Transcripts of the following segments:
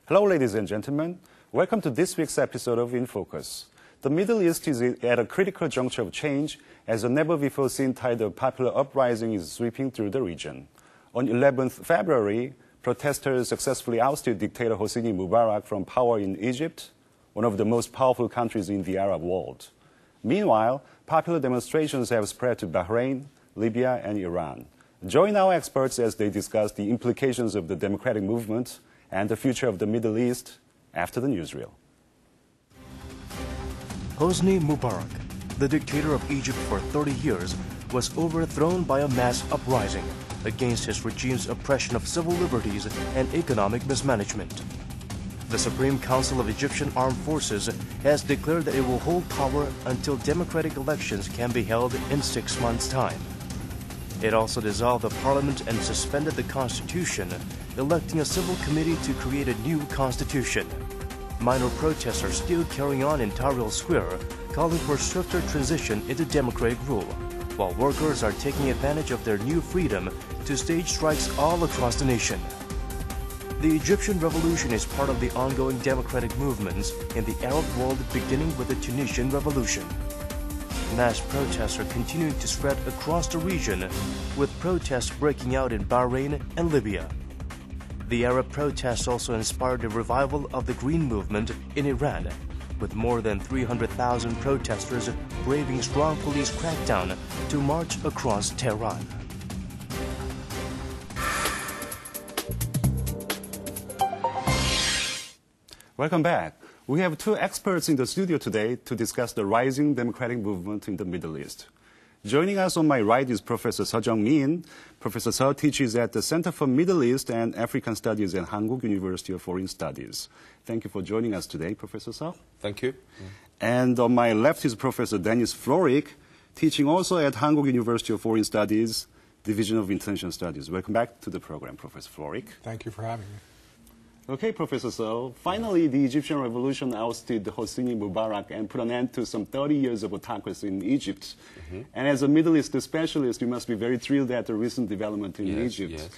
Hello, ladies and gentlemen. Welcome to this week's episode of In Focus. The Middle East is at a critical juncture of change as a never-before-seen tide of popular uprising is sweeping through the region. On 11th February, protesters successfully ousted dictator Hosni Mubarak from power in Egypt, one of the most powerful countries in the Arab world. Meanwhile, popular demonstrations have spread to Bahrain, Libya, and Iran. Join our experts as they discuss the implications of the democratic movement and the future of the Middle East after the newsreel. Hosni Mubarak, the dictator of Egypt for 30 years, was overthrown by a mass uprising against his regime's oppression of civil liberties and economic mismanagement. The Supreme Council of Egyptian Armed Forces has declared that it will hold power until democratic elections can be held in 6 months' time. It also dissolved the parliament and suspended the constitution, electing a civil committee to create a new constitution. Minor protests are still carrying on in Tahrir Square, calling for swifter transition into democratic rule, while workers are taking advantage of their new freedom to stage strikes all across the nation. The Egyptian revolution is part of the ongoing democratic movements in the Arab world, beginning with the Tunisian revolution. Mass protests are continuing to spread across the region, with protests breaking out in Bahrain and Libya. The Arab protests also inspired a revival of the Green Movement in Iran, with more than 300,000 protesters braving strong police crackdown to march across Tehran. Welcome back. We have two experts in the studio today to discuss the rising democratic movement in the Middle East. Joining us on my right is Professor Seo Jung-min. Professor Seo teaches at the Center for Middle East and African Studies at Hankuk University of Foreign Studies. Thank you for joining us today, Professor Seo. Thank you. And on my left is Professor Dennis Florik, teaching also at Hankuk University of Foreign Studies, Division of International Studies. Welcome back to the program, Professor Florik. Thank you for having me. Okay, Professor Seo. Finally, the Egyptian revolution ousted Hosni Mubarak and put an end to some 30 years of autocracy in Egypt. And as a Middle East specialist, you must be very thrilled at the recent development in Egypt. Yes.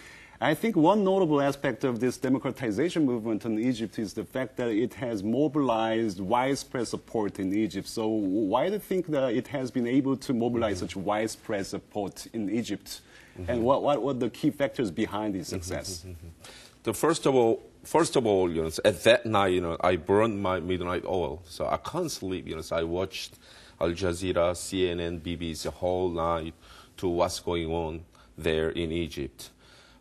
I think one notable aspect of this democratization movement in Egypt is the fact that it has mobilized widespread support in Egypt. So why do you think that it has been able to mobilize such widespread support in Egypt? And what were the key factors behind its success? First of all, at that night, I burned my midnight oil, so I can't sleep. So I watched Al Jazeera, CNN, BBC the whole night to what's going on there in Egypt.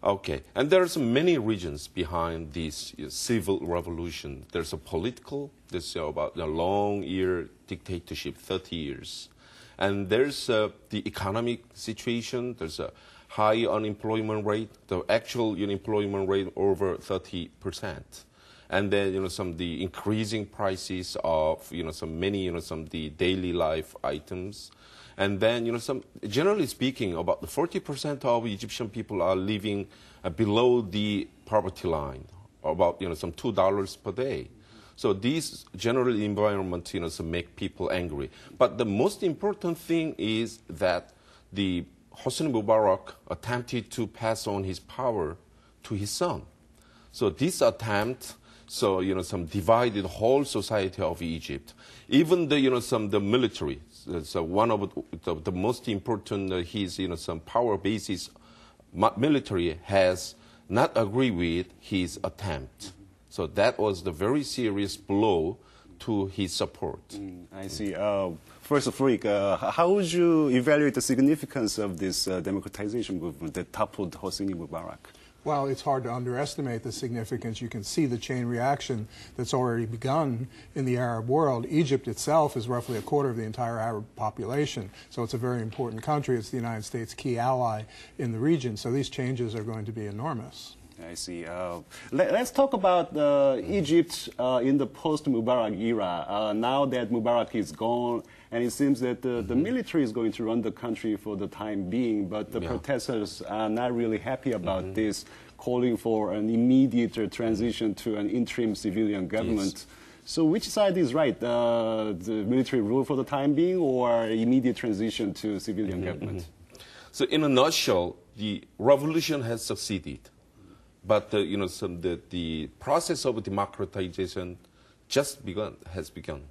Okay, and there's many reasons behind this civil revolution. There's a political, there's about a long-year dictatorship, 30 years. And there's the economic situation, there's a high unemployment rate, the actual unemployment rate over 30%. And then, the increasing prices of, some the daily life items. And then, generally speaking, about the 40% of Egyptian people are living below the poverty line, or about, some $2 per day. So these general environment, make people angry. But the most important thing is that the Hosni Mubarak attempted to pass on his power to his son. So this attempt, some divided the whole society of Egypt. Even the military, so one of the most important, his, some power bases, military has not agreed with his attempt. So that was the very serious blow to his support. I see. First, Florik, how would you evaluate the significance of this democratization movement that toppled Hosni Mubarak? Well, it's hard to underestimate the significance. You can see the chain reaction that's already begun in the Arab world. Egypt itself is roughly a quarter of the entire Arab population, so it's a very important country. It's the United States' key ally in the region, so these changes are going to be enormous. I see. Let's talk about Egypt in the post-Mubarak era. Now that Mubarak is gone, and it seems that the military is going to run the country for the time being, but the protesters are not really happy about this, calling for an immediate transition to an interim civilian government. Yes. So which side is right? The military rule for the time being, or immediate transition to civilian government? So in a nutshell, the revolution has succeeded, but the process of democratization has begun.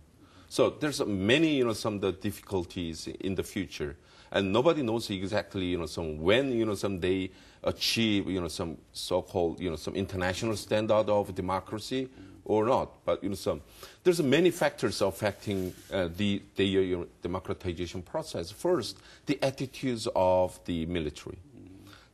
So there's many some the difficulties in the future, and nobody knows exactly when they achieve some so-called some international standard of democracy or not. But there's many factors affecting the democratization process. First, the attitudes of the military.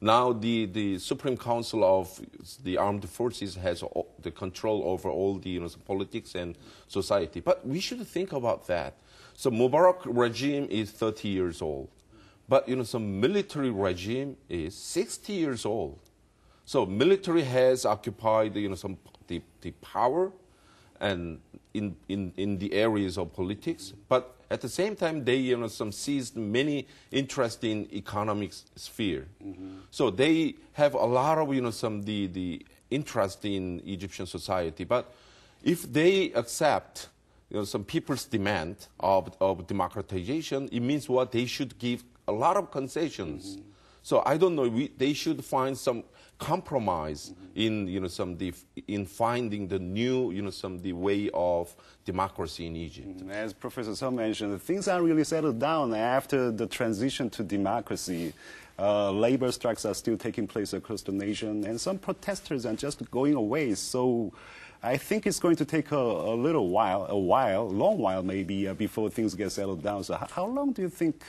Now the Supreme Council of the Armed Forces has the control over all the politics and society. But we should think about that. So Mubarak regime is 30 years old, but some military regime is 60 years old. So military has occupied the power and in the areas of politics, but at the same time, they seized many interest in economic sphere. Mm-hmm. So they have a lot of the interest in Egyptian society. But if they accept some people's demand of democratization, it means what they should give a lot of concessions. Mm-hmm. So I don't know. They should find some compromise in in finding the new the way of democracy in Egypt. As Professor So mentioned, things are really settled down after the transition to democracy. Labor strikes are still taking place across the nation, and some protesters are just going away. So I think it's going to take a long while maybe, before things get settled down. So how long do you think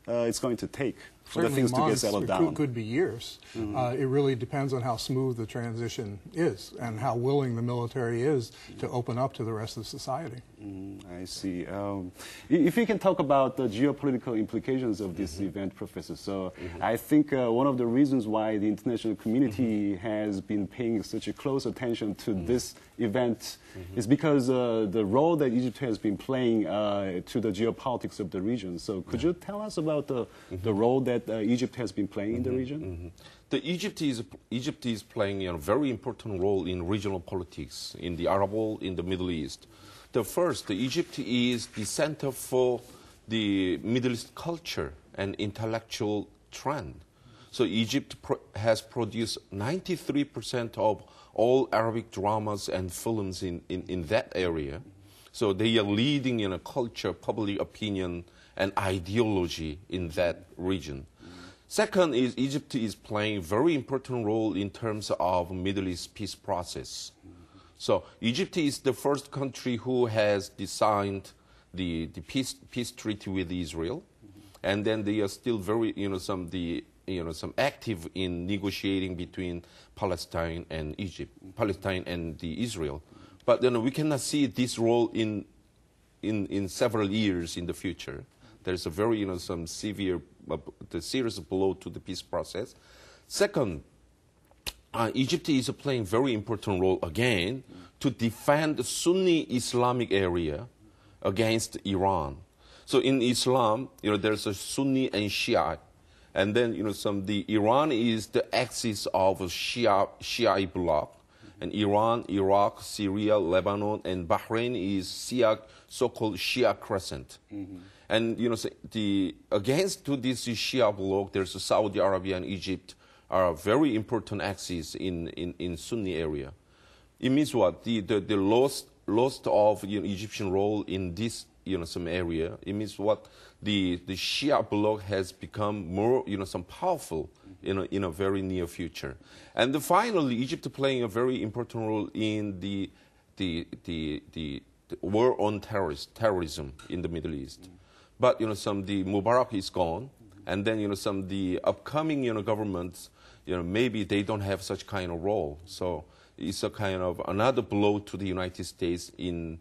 it's going to take for the things to get settled down? It could be years. Mm-hmm. It really depends on how smooth the transition is and how willing the military is to open up to the rest of society. I see. If we can talk about the geopolitical implications of this event, Professor. So I think one of the reasons why the international community has been paying such a close attention to this event is because the role that Egypt has been playing to the geopolitics of the region. So could you tell us about the role that Egypt has been playing in the region? Egypt is playing a very important role in regional politics in the Arab world, in the Middle East. Egypt is the center for the Middle East culture and intellectual trend. So Egypt has produced 93% of all Arabic dramas and films in that area. So they are leading in a culture, public opinion, and ideology in that region. Second is Egypt is playing a very important role in terms of Middle East peace process. So Egypt is the first country who has signed the peace treaty with Israel, and then they are still very some active in negotiating between Palestine and Israel. But we cannot see this role in several years in the future. There's a very some serious blow to the peace process. Second, Egypt is playing very important role again to defend the Sunni Islamic area against Iran. So in Islam, there's a Sunni and Shia, and then the Iran is the axis of Shia bloc, and Iran, Iraq, Syria, Lebanon, and Bahrain is so-called Shia crescent. And against to this Shia bloc, there's Saudi Arabia and Egypt are very important axes in Sunni area. It means what? The loss of Egyptian role in this some area. It means what? The Shia bloc has become more some powerful in a very near future. And finally, Egypt playing a very important role in the war on terrorism in the Middle East. But the Mubarak is gone, and then the upcoming governments maybe they don't have such kind of role. So it's a kind of another blow to the United States in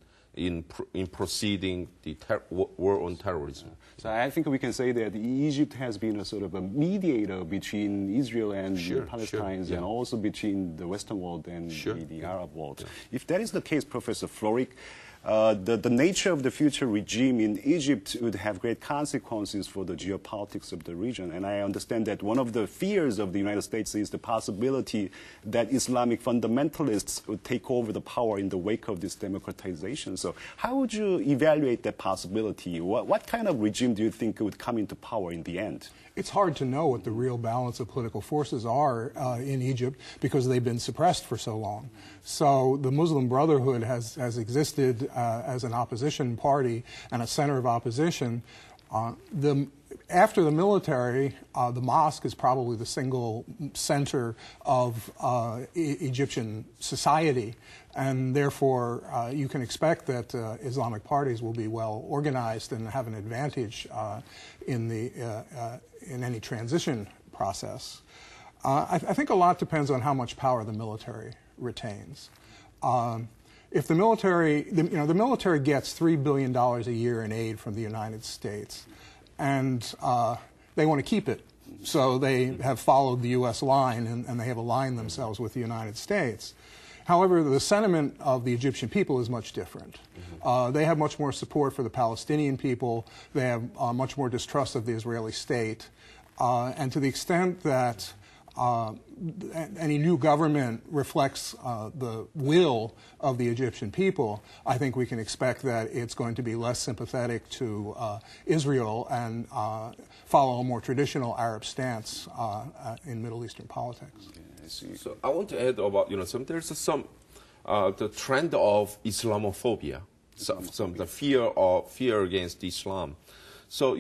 proceeding the war on terrorism. So I think we can say that Egypt has been a sort of a mediator between Israel and the Palestinians, and also between the Western world and the Arab world. If that is the case, Professor Florrick, the nature of the future regime in Egypt would have great consequences for the geopolitics of the region. And I understand that one of the fears of the United States is the possibility that Islamic fundamentalists would take over the power in the wake of this democratization. So how would you evaluate that possibility? What kind of regime do you think would come into power in the end? It's hard to know what the real balance of political forces are in Egypt because they've been suppressed for so long. So the Muslim Brotherhood has existed as an opposition party and a center of opposition. After the military, the mosque is probably the single center of Egyptian society, and therefore you can expect that Islamic parties will be well organized and have an advantage in any transition process. I think a lot depends on how much power the military retains. If the military, the military gets $3 billion a year in aid from the United States, and they want to keep it. So they have followed the U.S. line, and they have aligned themselves with the United States. However, the sentiment of the Egyptian people is much different. They have much more support for the Palestinian people. They have much more distrust of the Israeli state. And to the extent that any new government reflects the will of the Egyptian people, I think we can expect that it's going to be less sympathetic to Israel and follow a more traditional Arab stance in Middle Eastern politics. So I want to add about, there's the trend of Islamophobia, the fear against Islam. So,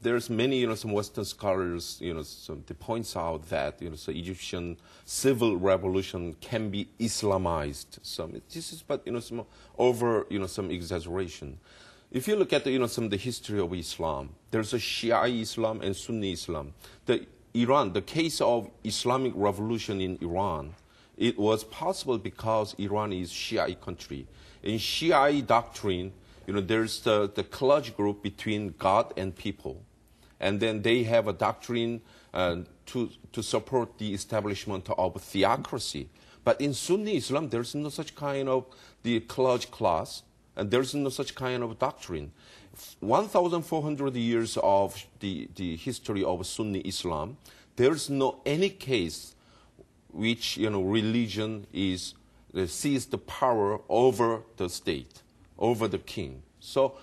there's many, some Western scholars, they points out that, so Egyptian civil revolution can be Islamized. This is, but, some over, some exaggeration. If you look at the history of Islam, there's a Shia Islam and Sunni Islam. The case of Islamic revolution in Iran, it was possible because Iran is Shiite country. In Shiite doctrine, there's the clergy group between God and people. And then they have a doctrine to support the establishment of theocracy. But in Sunni Islam, there's no such kind of the clergy class, and there's no such kind of doctrine. 1,400 years of the history of Sunni Islam, there's no any case which religion sees the power over the state, over the king. So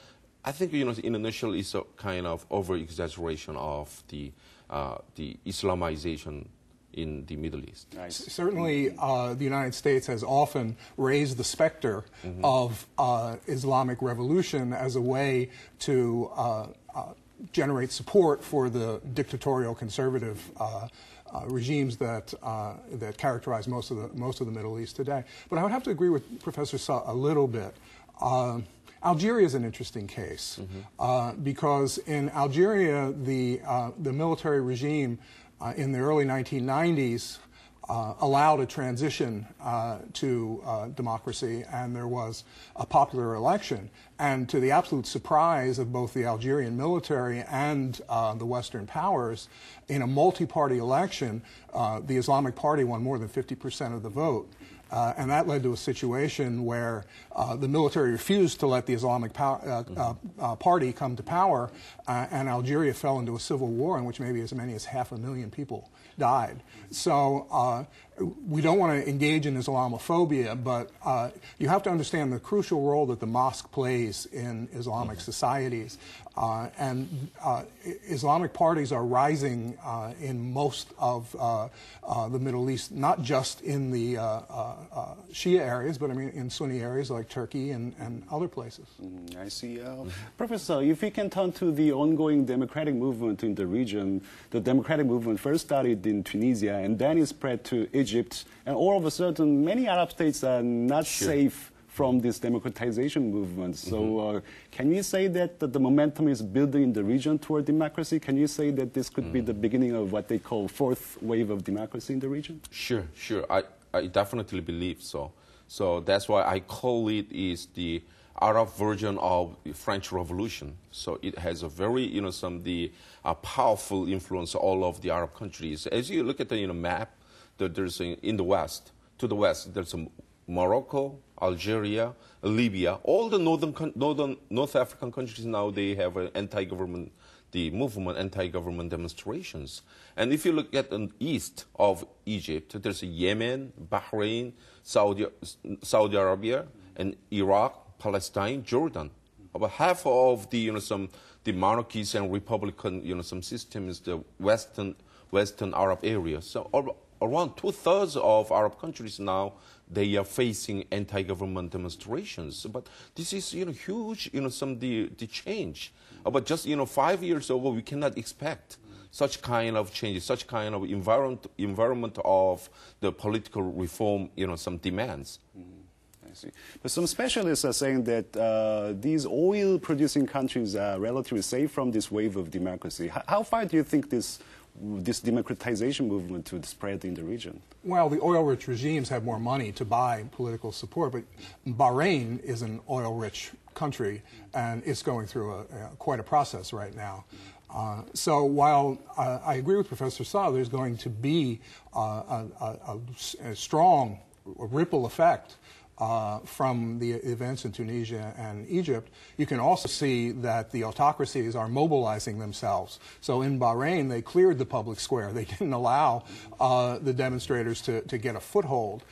I think in a nutshell, it's a kind of over-exaggeration of the Islamization in the Middle East. Nice. Certainly, the United States has often raised the specter of Islamic revolution as a way to generate support for the dictatorial conservative regimes that characterize most of the Middle East today. But I would have to agree with Professor Suh a little bit. Algeria is an interesting case because in Algeria, the military regime in the early 1990s allowed a transition to democracy, and there was a popular election. And to the absolute surprise of both the Algerian military and the Western powers, in a multi-party election, the Islamic Party won more than 50% of the vote. And that led to a situation where the military refused to let the Islamic Party come to power, and Algeria fell into a civil war in which maybe as many as 500,000 people died. So we don't want to engage in Islamophobia, but you have to understand the crucial role that the mosque plays in Islamic societies. And Islamic parties are rising in most of the Middle East, not just in the Shia areas, but I mean in Sunni areas like Turkey and other places. I see. Professor, if we can turn to the ongoing democratic movement in the region, the democratic movement first started in Tunisia and then it spread to Egypt, and all of a sudden many Arab states are not safe from this democratization movement. So can you say that the momentum is building in the region toward democracy? Can you say that this could be the beginning of what they call fourth wave of democracy in the region? Sure. I definitely believe so. So that's why I call it is the Arab version of the French Revolution. So it has a very, powerful influence on all of the Arab countries. As you look at the map, there's in the west, to the west, there's Morocco, Algeria, Libya, all the North African countries now, they have an anti-government, the movement, anti-government demonstrations. And if you look at the east of Egypt, there's Yemen, Bahrain, Saudi Arabia, and Iraq, Palestine, Jordan. About half of the the monarchies and republican some systems, the Western Arab area. So around 2/3 of Arab countries now, they are facing anti-government demonstrations. But this is huge the change. But just 5 years ago, we cannot expect such kind of changes, such kind of environment of the political reform some demands. But some specialists are saying that these oil-producing countries are relatively safe from this wave of democracy. How far do you think this democratization movement would spread in the region? Well, the oil-rich regimes have more money to buy political support, but Bahrain is an oil-rich country, and it's going through quite a process right now. So while I agree with Professor Saw, there's going to be a strong ripple effect from the events in Tunisia and Egypt, you can also see that the autocracies are mobilizing themselves. So in Bahrain, they cleared the public square. They didn't allow the demonstrators to get a foothold.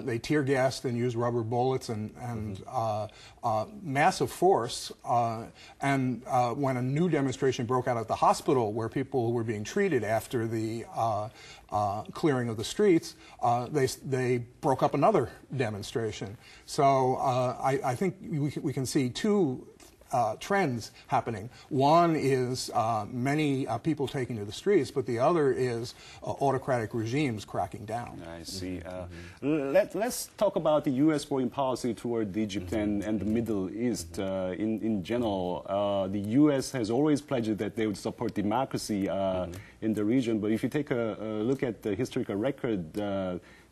They tear gassed and used rubber bullets and massive force. And when a new demonstration broke out at the hospital where people were being treated after the clearing of the streets, they broke up another demonstration. So I think we can see two trends happening. One is many people taking to the streets, but the other is autocratic regimes cracking down. I see. Let's talk about the U.S. foreign policy toward Egypt and the Middle East in general. The U.S. has always pledged that they would support democracy in the region, but if you take a look at the historical record,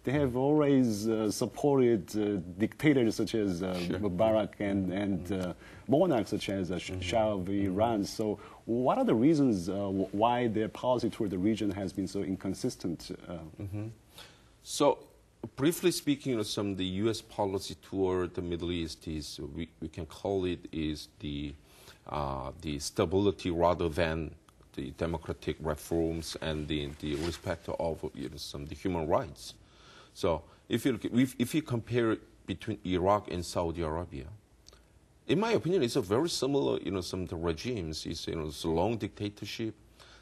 they have always supported dictators such as Mubarak and monarchs such as Shah of Iran. So what are the reasons why their policy toward the region has been so inconsistent? So briefly speaking, the U.S. policy toward the Middle East is, we can call it, is the stability rather than the democratic reforms and the respect of the human rights. So if you compare it between Iraq and Saudi Arabia, in my opinion, it's a very similar, some the regimes. It's it's a long dictatorship.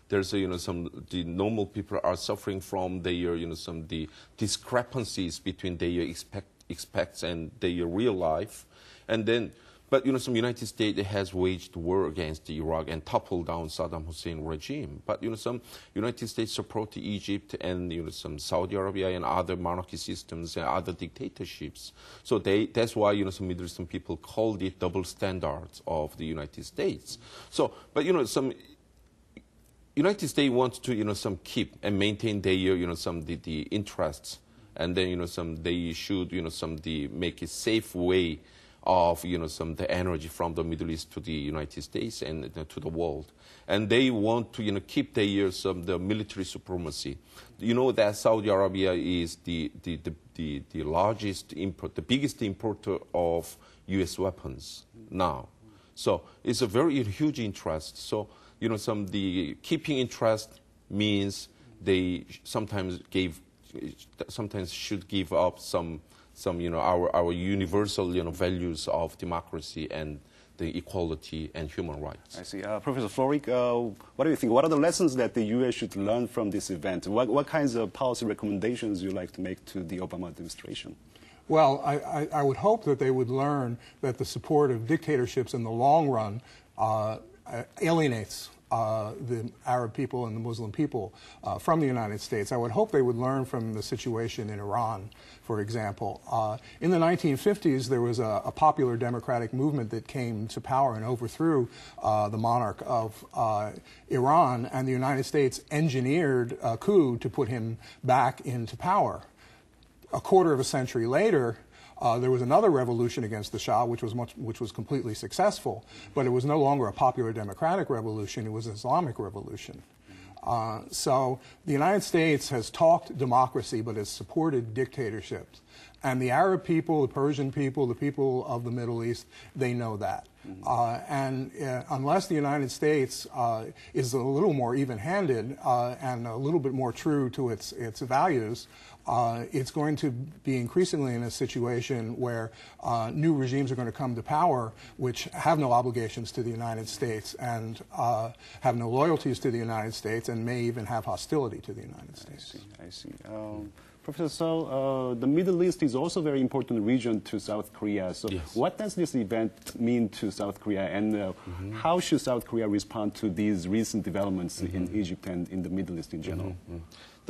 There's the normal people are suffering from their some the discrepancies between their expects and their real life, and then. But some United States has waged war against Iraq and toppled down Saddam Hussein regime. But some United States support Egypt and some Saudi Arabia and other monarchy systems and other dictatorships. So that's why some Middle Eastern people called it double standards of the United States. So, but some United States wants to some keep and maintain their some the interests, and then some they should some the make a safe way of some the energy from the Middle East to the United States and to the world, and they want to keep their the military supremacy. That Saudi Arabia is the largest the biggest importer of U.S. weapons now. So it's a very huge interest. So the keeping interest means they sometimes should give up some our universal values of democracy and the equality and human rights. I see. Professor Florik, what do you think? What are the lessons that the U.S. should learn from this event? What kinds of policy recommendations would you like to make to the Obama administration? Well, I would hope that they would learn that the support of dictatorships in the long run alienates the Arab people and the Muslim people from the United States. I would hope they would learn from the situation in Iran, for example. In the 1950s, there was a popular democratic movement that came to power and overthrew the monarch of Iran, and the United States engineered a coup to put him back into power. A quarter of a century later, there was another revolution against the Shah, which was completely successful, but it was no longer a popular democratic revolution; it was an Islamic revolution. So the United States has talked democracy, but has supported dictatorships. And the Arab people, the Persian people, the people of the Middle East, they know that. Unless the United States is a little more even-handed and a little bit more true to its values, it's going to be increasingly in a situation where new regimes are going to come to power which have no obligations to the United States and have no loyalties to the United States and may even have hostility to the United States. I see. Professor So, the Middle East is also a very important region to South Korea. So yes. What does this event mean to South Korea, and how should South Korea respond to these recent developments in Egypt and in the Middle East in general?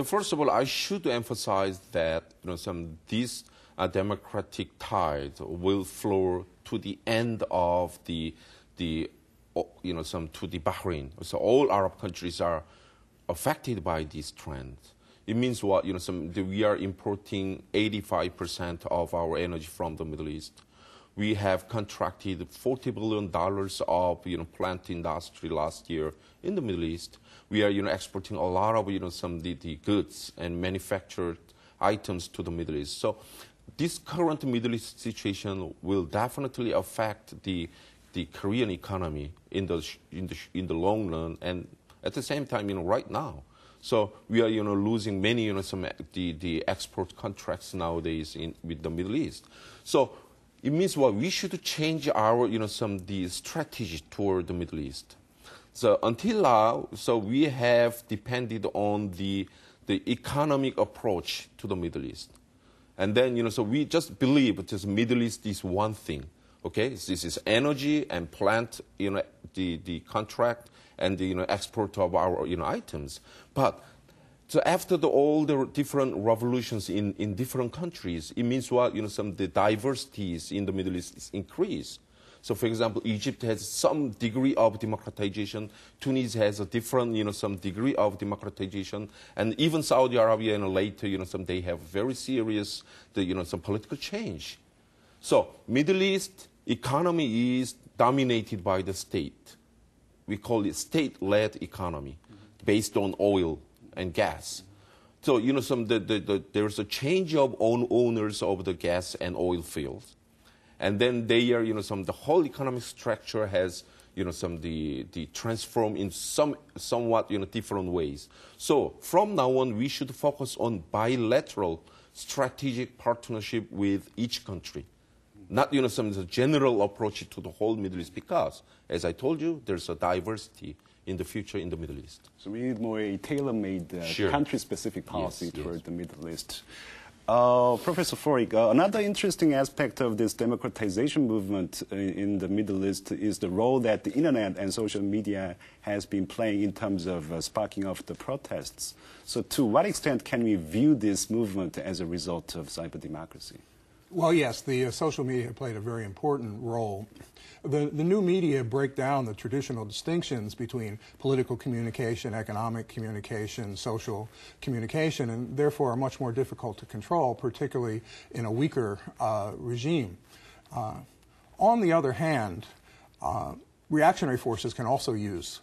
First of all, I should emphasize that this democratic tide will flow to the end of to the Bahrain. So all Arab countries are affected by this trend. It means what? We are importing 85% of our energy from the Middle East. We have contracted $40 billion of plant industry last year in the Middle East. We are exporting a lot of the goods and manufactured items to the Middle East. So this current Middle East situation will definitely affect the Korean economy in the long run, and at the same time right now. So we are losing many the export contracts nowadays with the Middle East. So it means what? We should change our the strategy toward the Middle East. So until now, we have depended on the economic approach to the Middle East. And then, we just believe that the Middle East is one thing, okay? This is energy and plant, the contract and the, export of our, items. But so after all the different revolutions in different countries, it means what, the diversities in the Middle East is increased. So, for example, Egypt has some degree of democratization. Tunisia has a different, some degree of democratization. And even Saudi Arabia and later, they have very serious, some political change. So, Middle East economy is dominated by the state. We call it state-led economy, based on oil and gas. So, there's a change of owners of the gas and oil fields. And then they are, the whole economic structure has, the transform in somewhat, different ways. So from now on, we should focus on bilateral strategic partnership with each country. Not, some general approach to the whole Middle East, because, as I told you, there's a diversity in the future in the Middle East. So we need more a tailor-made Sure. country-specific policy Yes, toward yes. the Middle East. Professor Forig, another interesting aspect of this democratization movement in the Middle East is the role that the internet and social media has been playing in terms of sparking off the protests. So to what extent can we view this movement as a result of cyber democracy? Well, yes, the social media played a very important role. The new media break down the traditional distinctions between political communication, economic communication, social communication, and therefore are much more difficult to control, particularly in a weaker regime. On the other hand, reactionary forces can also use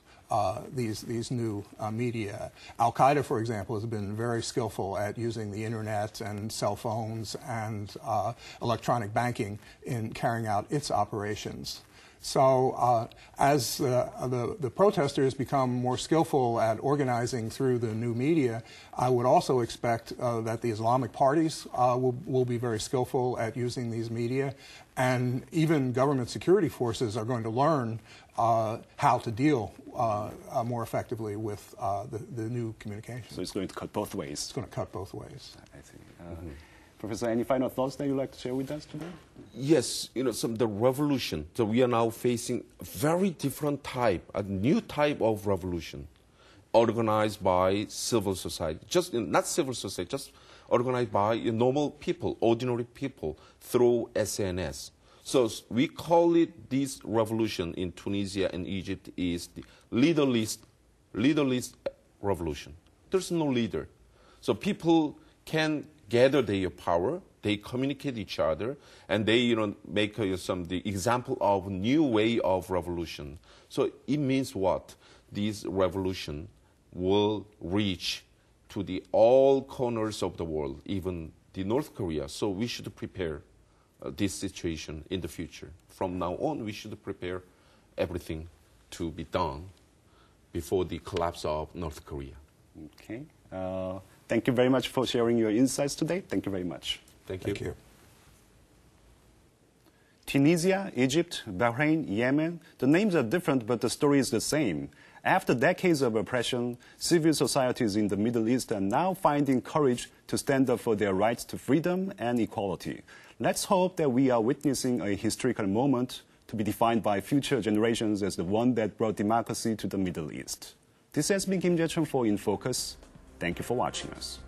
these new media. Al-Qaeda, for example, has been very skillful at using the internet and cell phones and electronic banking in carrying out its operations. So as the protesters become more skillful at organizing through the new media, I would also expect that the Islamic parties will be very skillful at using these media, and even government security forces are going to learn how to deal more effectively with the new communication. So it's going to cut both ways. It's going to cut both ways. I see. Professor, any final thoughts that you'd like to share with us today? Yes, the revolution. So we are now facing a very different type, a new type of revolution, organized by civil society. Just not civil society, just organized by normal people, ordinary people, through SNS. So we call it this revolution in Tunisia and Egypt is the leaderless revolution. There's no leader. So people can gather their power, they communicate each other, and they make the example of new way of revolution. So it means what? This revolution will reach to the all corners of the world, even the North Korea. So we should prepare this situation in the future. From now on, we should prepare everything to be done before the collapse of North Korea. Okay. Thank you very much for sharing your insights today. Thank you very much. Thank you. Thank you. Tunisia, Egypt, Bahrain, Yemen, the names are different, but the story is the same. After decades of oppression, civil societies in the Middle East are now finding courage to stand up for their rights to freedom and equality. Let's hope that we are witnessing a historical moment to be defined by future generations as the one that brought democracy to the Middle East. This has been Kim Jae-chun for In Focus. Thank you for watching us.